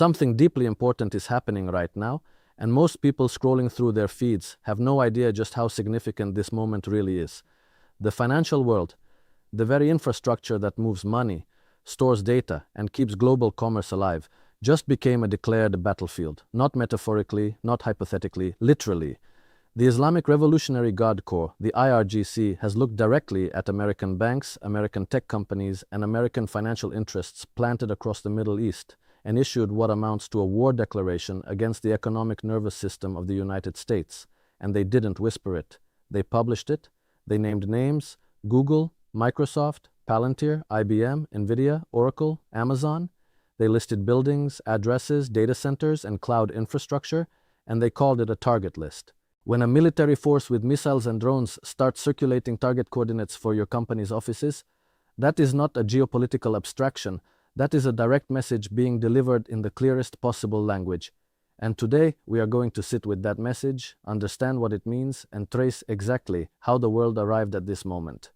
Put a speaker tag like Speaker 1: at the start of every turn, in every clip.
Speaker 1: Something deeply important is happening right now, and most people scrolling through their feeds have no idea just how significant this moment really is. The financial world, the very infrastructure that moves money, stores data, and keeps global commerce alive, just became a declared battlefield, not metaphorically, not hypothetically, literally. The Islamic Revolutionary Guard Corps, the IRGC, has looked directly at American banks, American tech companies, and American financial interests planted across the Middle East, and issued what amounts to a war declaration against the economic nervous system of the United States. And they didn't whisper it. They published it. They named names: Google, Microsoft, Palantir, IBM, Nvidia, Oracle, Amazon. They listed buildings, addresses, data centers, and cloud infrastructure, and they called it a target list. When a military force with missiles and drones starts circulating target coordinates for your company's offices, that is not a geopolitical abstraction. That is a direct message being delivered in the clearest possible language. And today, we are going to sit with that message, understand what it means, and trace exactly how the world arrived at this moment.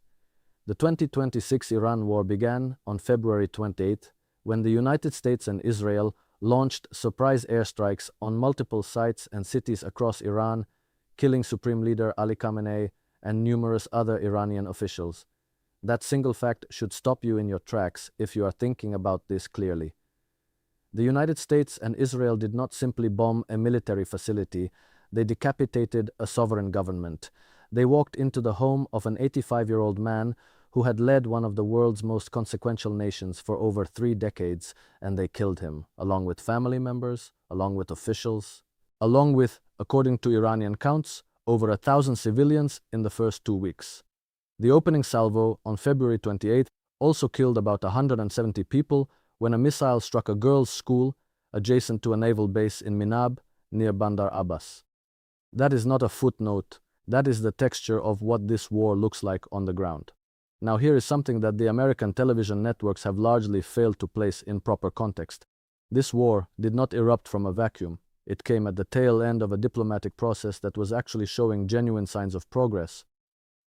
Speaker 1: The 2026 Iran war began on February 28, when the United States and Israel launched surprise airstrikes on multiple sites and cities across Iran, killing Supreme Leader Ali Khamenei and numerous other Iranian officials. That single fact should stop you in your tracks if you are thinking about this clearly. The United States and Israel did not simply bomb a military facility, they decapitated a sovereign government. They walked into the home of an 85-year-old man who had led one of the world's most consequential nations for over 3 decades, and they killed him, along with family members, along with officials, along with, according to Iranian counts, over 1,000 civilians in the first 2 weeks. The opening salvo on February 28 also killed about 170 people when a missile struck a girls' school adjacent to a naval base in Minab, near Bandar Abbas. That is not a footnote, that is the texture of what this war looks like on the ground. Now here is something that the American television networks have largely failed to place in proper context. This war did not erupt from a vacuum. It came at the tail end of a diplomatic process that was actually showing genuine signs of progress.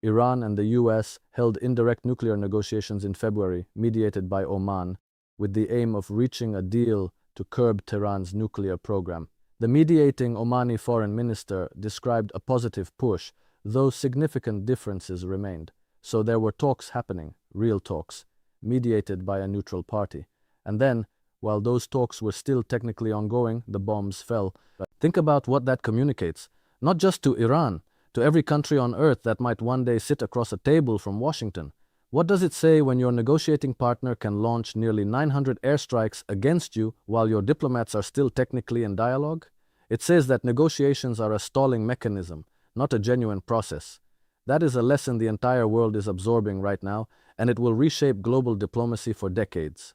Speaker 1: Iran and the US held indirect nuclear negotiations in February, mediated by Oman, with the aim of reaching a deal to curb Tehran's nuclear program. The mediating Omani foreign minister described a positive push, though significant differences remained. So there were talks happening, real talks, mediated by a neutral party. And then, while those talks were still technically ongoing, the bombs fell. Think about what that communicates, not just to Iran, to every country on earth that might one day sit across a table from Washington. What does it say when your negotiating partner can launch nearly 900 airstrikes against you while your diplomats are still technically in dialogue? It says that negotiations are a stalling mechanism, not a genuine process. That is a lesson the entire world is absorbing right now, and it will reshape global diplomacy for decades.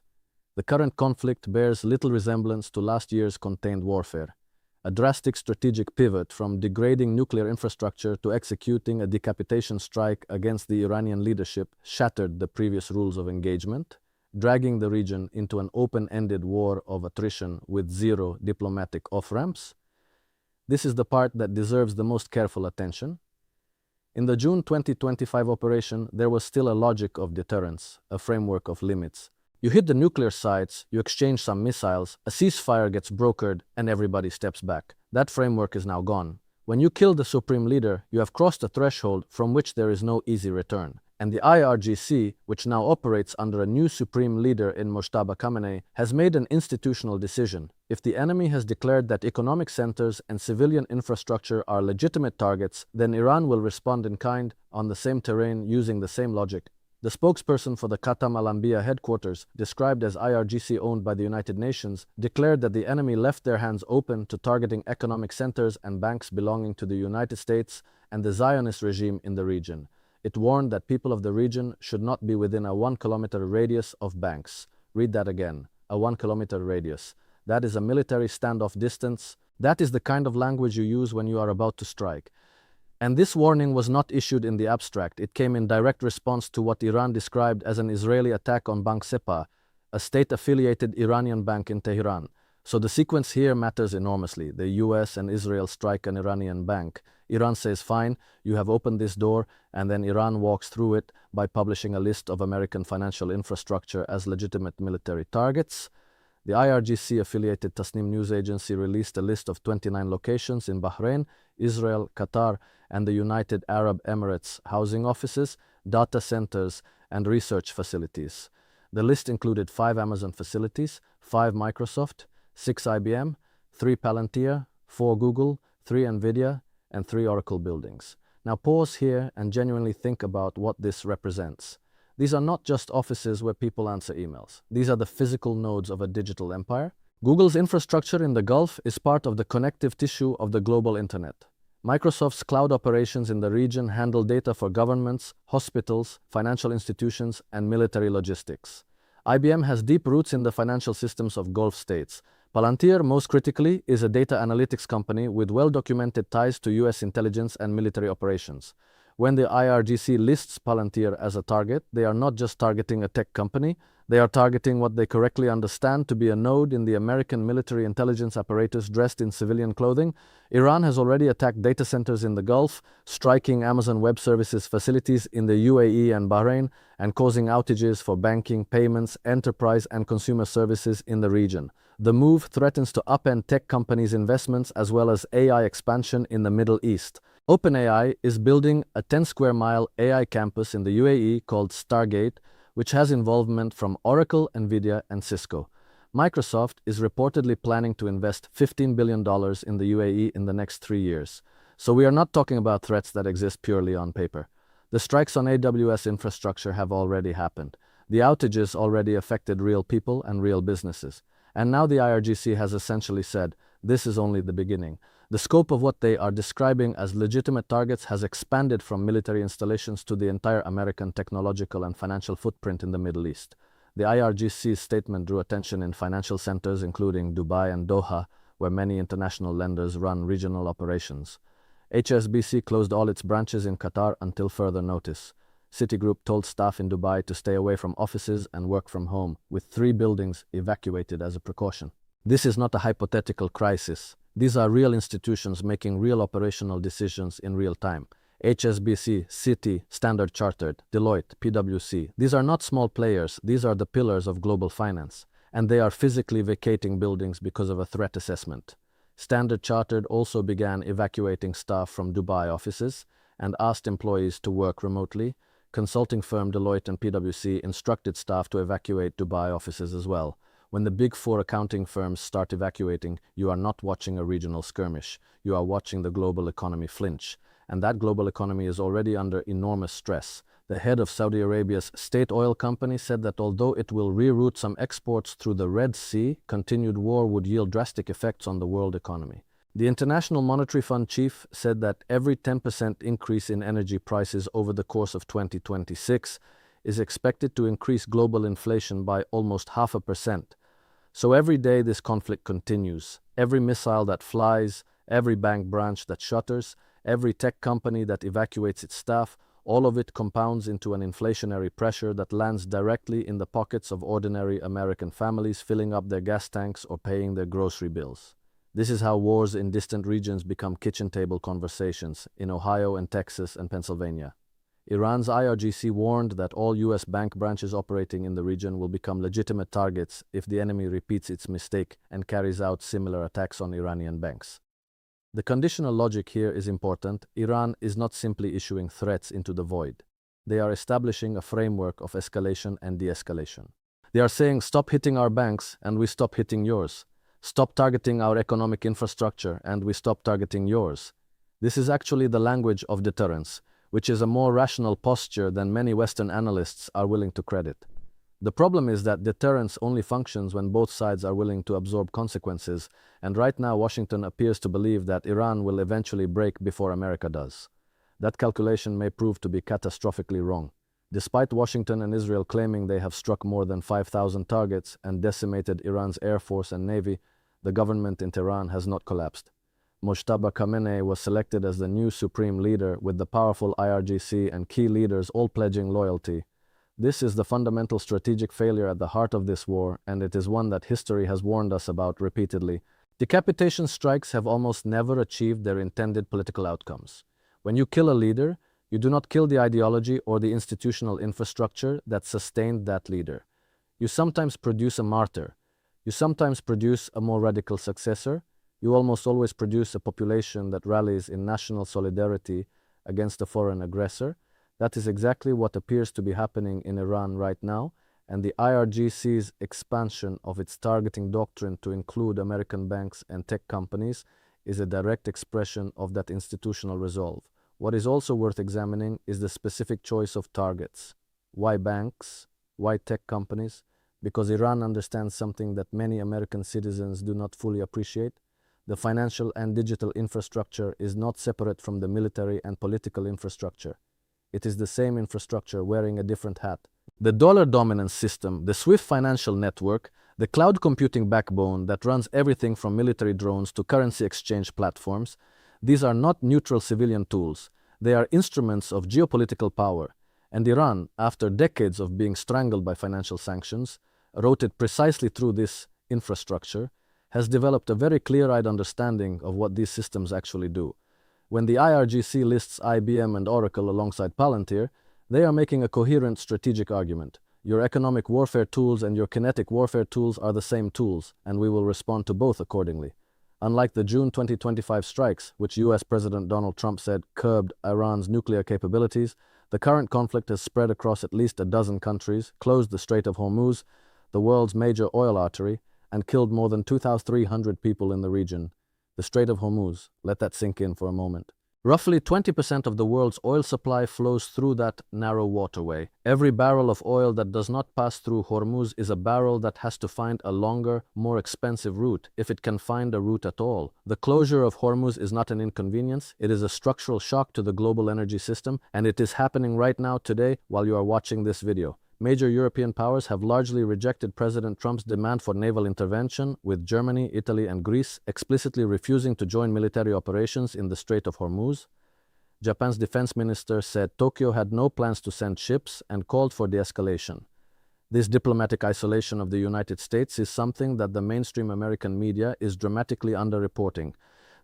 Speaker 1: The current conflict bears little resemblance to last year's contained warfare. A drastic strategic pivot from degrading nuclear infrastructure to executing a decapitation strike against the Iranian leadership shattered the previous rules of engagement, dragging the region into an open-ended war of attrition with zero diplomatic off-ramps. This is the part that deserves the most careful attention. In the June 2025 operation, there was still a logic of deterrence, a framework of limits. You hit the nuclear sites, you exchange some missiles, a ceasefire gets brokered, and everybody steps back. That framework is now gone. When you kill the supreme leader, you have crossed a threshold from which there is no easy return. And the IRGC, which now operates under a new supreme leader in Mojtaba Khamenei, has made an institutional decision. If the enemy has declared that economic centers and civilian infrastructure are legitimate targets, then Iran will respond in kind on the same terrain using the same logic. The spokesperson for the Khatam al-Anbiya headquarters, described as IRGC owned by the United Nations, declared that the enemy left their hands open to targeting economic centers and banks belonging to the United States and the Zionist regime in the region. It warned that people of the region should not be within a 1-kilometer radius of banks. Read that again, a 1-kilometer radius. That is a military standoff distance. That is the kind of language you use when you are about to strike. And this warning was not issued in the abstract. It came in direct response to what Iran described as an Israeli attack on Bank Sepah, a state-affiliated Iranian bank in Tehran. So the sequence here matters enormously. The US and Israel strike an Iranian bank. Iran says, fine, you have opened this door, and then Iran walks through it by publishing a list of American financial infrastructure as legitimate military targets. The IRGC-affiliated Tasnim news agency released a list of 29 locations in Bahrain, Israel, Qatar, and the United Arab Emirates, housing offices, data centers, and research facilities. The list included 5 Amazon facilities, 5 Microsoft, 6 IBM, 3 Palantir, 4 Google, 3 NVIDIA, and 3 Oracle buildings. Now pause here and genuinely think about what this represents. These are not just offices where people answer emails. These are the physical nodes of a digital empire. Google's infrastructure in the Gulf is part of the connective tissue of the global internet. Microsoft's cloud operations in the region handle data for governments, hospitals, financial institutions, and military logistics. IBM has deep roots in the financial systems of Gulf states. Palantir, most critically, is a data analytics company with well-documented ties to US intelligence and military operations. When the IRGC lists Palantir as a target, they are not just targeting a tech company, they are targeting what they correctly understand to be a node in the American military intelligence apparatus dressed in civilian clothing. Iran has already attacked data centers in the Gulf, striking Amazon Web Services facilities in the UAE and Bahrain, and causing outages for banking, payments, enterprise, and consumer services in the region. The move threatens to upend tech companies' investments as well as AI expansion in the Middle East. OpenAI is building a 10-square-mile AI campus in the UAE called Stargate, which has involvement from Oracle, NVIDIA, and Cisco. Microsoft is reportedly planning to invest $15 billion in the UAE in the next 3 years. So we are not talking about threats that exist purely on paper. The strikes on AWS infrastructure have already happened. The outages already affected real people and real businesses. And now the IRGC has essentially said, this is only the beginning. The scope of what they are describing as legitimate targets has expanded from military installations to the entire American technological and financial footprint in the Middle East. The IRGC's statement drew attention in financial centers including Dubai and Doha, where many international lenders run regional operations. HSBC closed all its branches in Qatar until further notice. Citigroup told staff in Dubai to stay away from offices and work from home, with 3 buildings evacuated as a precaution. This is not a hypothetical crisis. These are real institutions making real operational decisions in real time. HSBC, Citi, Standard Chartered, Deloitte, PwC. These are not small players, these are the pillars of global finance. And they are physically vacating buildings because of a threat assessment. Standard Chartered also began evacuating staff from Dubai offices and asked employees to work remotely. Consulting firm Deloitte and PwC instructed staff to evacuate Dubai offices as well. When the big 4 accounting firms start evacuating, you are not watching a regional skirmish. You are watching the global economy flinch. And that global economy is already under enormous stress. The head of Saudi Arabia's state oil company said that although it will reroute some exports through the Red Sea, continued war would yield drastic effects on the world economy. The International Monetary Fund chief said that every 10% increase in energy prices over the course of 2026 is expected to increase global inflation by almost 0.5%. So every day this conflict continues. Every missile that flies, every bank branch that shutters, every tech company that evacuates its staff, all of it compounds into an inflationary pressure that lands directly in the pockets of ordinary American families filling up their gas tanks or paying their grocery bills. This is how wars in distant regions become kitchen table conversations in Ohio and Texas and Pennsylvania. Iran's IRGC warned that all US bank branches operating in the region will become legitimate targets if the enemy repeats its mistake and carries out similar attacks on Iranian banks. The conditional logic here is important. Iran is not simply issuing threats into the void. They are establishing a framework of escalation and de-escalation. They are saying, stop hitting our banks and we stop hitting yours. Stop targeting our economic infrastructure and we stop targeting yours. This is actually the language of deterrence, which is a more rational posture than many Western analysts are willing to credit. The problem is that deterrence only functions when both sides are willing to absorb consequences, and right now Washington appears to believe that Iran will eventually break before America does. That calculation may prove to be catastrophically wrong. Despite Washington and Israel claiming they have struck more than 5,000 targets and decimated Iran's air force and navy, the government in Tehran has not collapsed. Mojtaba Khamenei was selected as the new supreme leader, with the powerful IRGC and key leaders all pledging loyalty. This is the fundamental strategic failure at the heart of this war, and it is one that history has warned us about repeatedly. Decapitation strikes have almost never achieved their intended political outcomes. When you kill a leader, you do not kill the ideology or the institutional infrastructure that sustained that leader. You sometimes produce a martyr. You sometimes produce a more radical successor. You almost always produce a population that rallies in national solidarity against a foreign aggressor. That is exactly what appears to be happening in Iran right now, and the IRGC's expansion of its targeting doctrine to include American banks and tech companies is a direct expression of that institutional resolve. What is also worth examining is the specific choice of targets. Why banks? Why tech companies? Because Iran understands something that many American citizens do not fully appreciate. The financial and digital infrastructure is not separate from the military and political infrastructure. It is the same infrastructure wearing a different hat. The dollar dominance system, the SWIFT financial network, the cloud computing backbone that runs everything from military drones to currency exchange platforms, these are not neutral civilian tools. They are instruments of geopolitical power. And Iran, after decades of being strangled by financial sanctions, routed precisely through this infrastructure, has developed a very clear-eyed understanding of what these systems actually do. When the IRGC lists IBM and Oracle alongside Palantir, they are making a coherent strategic argument. Your economic warfare tools and your kinetic warfare tools are the same tools, and we will respond to both accordingly. Unlike the June 2025 strikes, which US President Donald Trump said curbed Iran's nuclear capabilities, the current conflict has spread across at least a dozen countries, closed the Strait of Hormuz, the world's major oil artery, and killed more than 2,300 people in the region. The Strait of Hormuz, let that sink in for a moment. Roughly 20% of the world's oil supply flows through that narrow waterway. Every barrel of oil that does not pass through Hormuz is a barrel that has to find a longer, more expensive route, if it can find a route at all. The closure of Hormuz is not an inconvenience, it is a structural shock to the global energy system, and it is happening right now today while you are watching this video. Major European powers have largely rejected President Trump's demand for naval intervention, with Germany, Italy, and Greece explicitly refusing to join military operations in the Strait of Hormuz. Japan's defense minister said Tokyo had no plans to send ships and called for de-escalation. This diplomatic isolation of the United States is something that the mainstream American media is dramatically underreporting.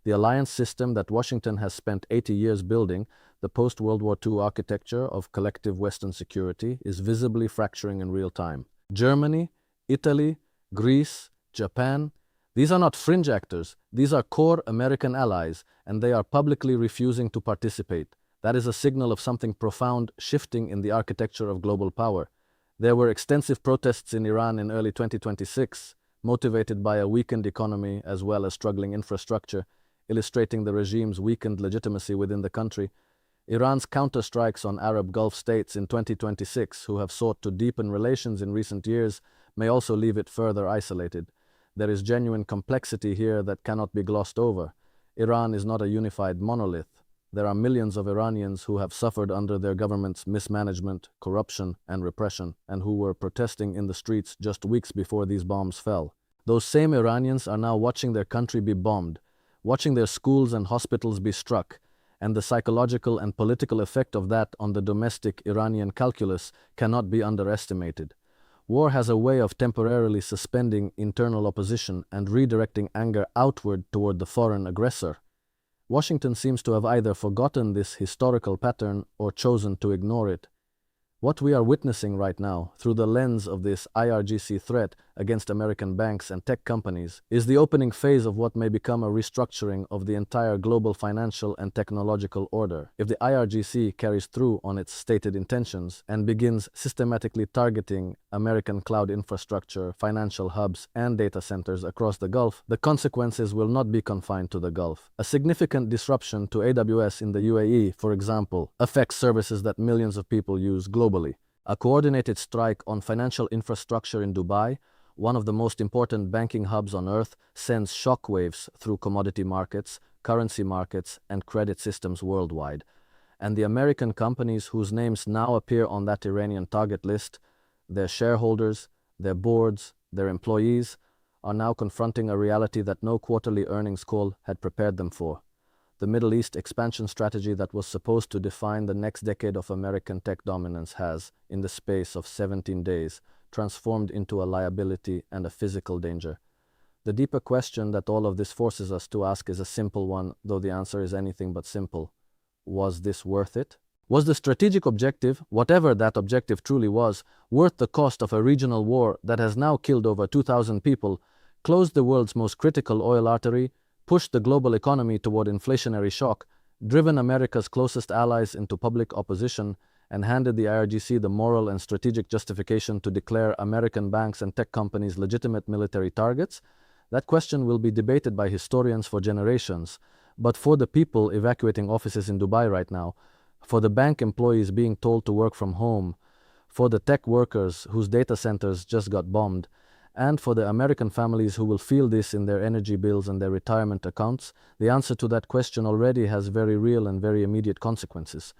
Speaker 1: The alliance system that Washington has spent 80 years building, the post-World War II architecture of collective Western security, is visibly fracturing in real time. Germany, Italy, Greece, Japan, these are not fringe actors, these are core American allies, and they are publicly refusing to participate. That is a signal of something profound shifting in the architecture of global power. There were extensive protests in Iran in early 2026, motivated by a weakened economy as well as struggling infrastructure, illustrating the regime's weakened legitimacy within the country. Iran's counter-strikes on Arab Gulf states in 2026, who have sought to deepen relations in recent years, may also leave it further isolated. There is genuine complexity here that cannot be glossed over. Iran is not a unified monolith. There are millions of Iranians who have suffered under their government's mismanagement, corruption, and repression, and who were protesting in the streets just weeks before these bombs fell. Those same Iranians are now watching their country be bombed, watching their schools and hospitals be struck, and the psychological and political effect of that on the domestic Iranian calculus cannot be underestimated. War has a way of temporarily suspending internal opposition and redirecting anger outward toward the foreign aggressor. Washington seems to have either forgotten this historical pattern or chosen to ignore it. What we are witnessing right now, through the lens of this IRGC threat against American banks and tech companies, is the opening phase of what may become a restructuring of the entire global financial and technological order. If the IRGC carries through on its stated intentions and begins systematically targeting American cloud infrastructure, financial hubs, and data centers across the Gulf, the consequences will not be confined to the Gulf. A significant disruption to AWS in the UAE, for example, affects services that millions of people use globally. A coordinated strike on financial infrastructure in Dubai, one of the most important banking hubs on earth, sends shockwaves through commodity markets, currency markets, and credit systems worldwide. And the American companies whose names now appear on that Iranian target list, their shareholders, their boards, their employees, are now confronting a reality that no quarterly earnings call had prepared them for. The Middle East expansion strategy that was supposed to define the next decade of American tech dominance has, in the space of 17 days, transformed into a liability and a physical danger. The deeper question that all of this forces us to ask is a simple one, though the answer is anything but simple. Was this worth it? Was the strategic objective, whatever that objective truly was, worth the cost of a regional war that has now killed over 2,000 people, closed the world's most critical oil artery, pushed the global economy toward inflationary shock, driven America's closest allies into public opposition, and handed the IRGC the moral and strategic justification to declare American banks and tech companies legitimate military targets? That question will be debated by historians for generations. But for the people evacuating offices in Dubai right now, for the bank employees being told to work from home, for the tech workers whose data centers just got bombed, and for the American families who will feel this in their energy bills and their retirement accounts, the answer to that question already has very real and very immediate consequences.